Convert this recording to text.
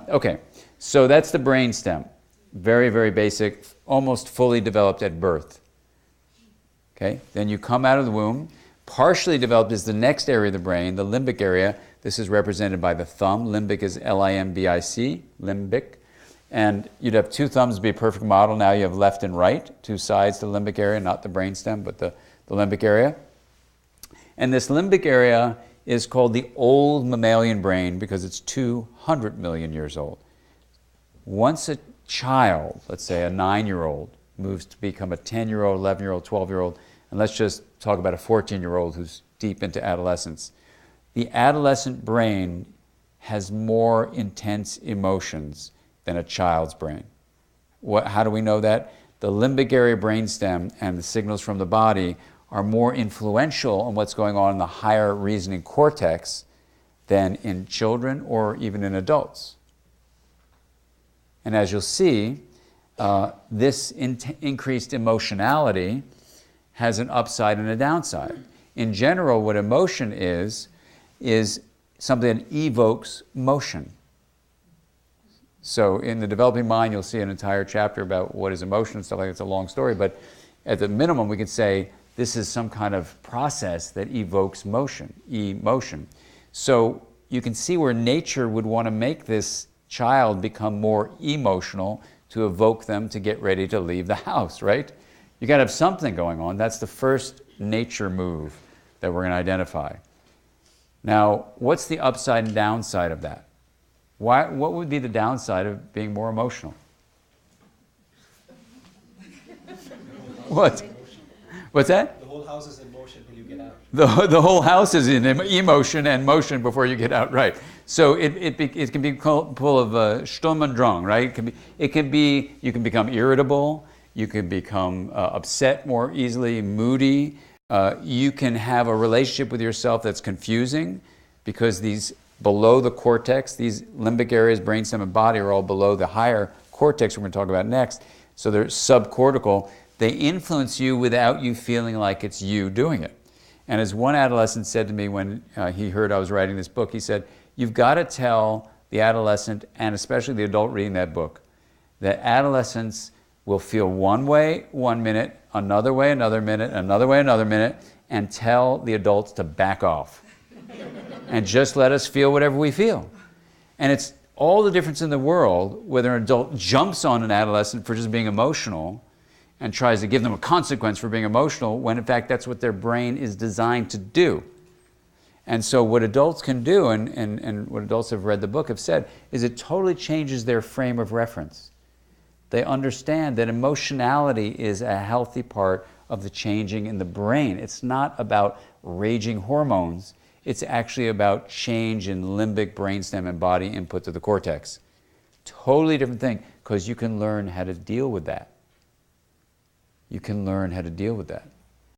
Okay, so that's the brainstem. Very, very basic, almost fully developed at birth. Okay, then you come out of the womb. Partially developed is the next area of the brain, the limbic area. This is represented by the thumb. Limbic is L-I-M-B-I-C, limbic. And you'd have two thumbs to be a perfect model. Now you have left and right, two sides to the limbic area, not the brainstem, but the limbic area. And this limbic area is called the old mammalian brain because it's 200 million years old. Once a child, let's say a 9-year-old, moves to become a 10-year-old, 11-year-old, 12-year-old, and let's just talk about a 14-year-old who's deep into adolescence. The adolescent brain has more intense emotions than a child's brain. How do we know that? The limbic area brainstem and the signals from the body are more influential on what's going on in the higher reasoning cortex than in children or even in adults. And as you'll see, this increased emotionality has an upside and a downside. In general, what emotion is something that evokes motion. So in the developing mind, you'll see an entire chapter about what is emotion and stuff like that. It's a long story, but at the minimum, we could say this is some kind of process that evokes motion, emotion. So you can see where nature would want to make this child become more emotional to evoke them to get ready to leave the house, right? You got to have something going on. That's the first nature move that we're going to identify. Now, what's the upside and downside of that? What would be the downside of being more emotional? What? What's that? The whole house is in motion till you get out. The whole house is in emotion and motion before you get out, right? So it can be full of Sturm und Drang, right? You can become irritable, you can become upset more easily, moody. You can have a relationship with yourself that's confusing because these below the cortex, these limbic areas, brainstem and body, are all below the higher cortex we're going to talk about next. So they're subcortical. They influence you without you feeling like it's you doing it. And as one adolescent said to me when he heard I was writing this book, he said, you've got to tell the adolescent, and especially the adult reading that book, that adolescents will feel one way 1 minute, another way another minute, another way another minute, and tell the adults to back off. And just let us feel whatever we feel. And it's all the difference in the world whether an adult jumps on an adolescent for just being emotional and tries to give them a consequence for being emotional, when in fact that's what their brain is designed to do. And so what adults can do, and what adults have read the book have said, is it totally changes their frame of reference. They understand that emotionality is a healthy part of the changing in the brain. It's not about raging hormones. It's actually about change in limbic, brainstem, and body input to the cortex. Totally different thing, because you can learn how to deal with that. You can learn how to deal with that.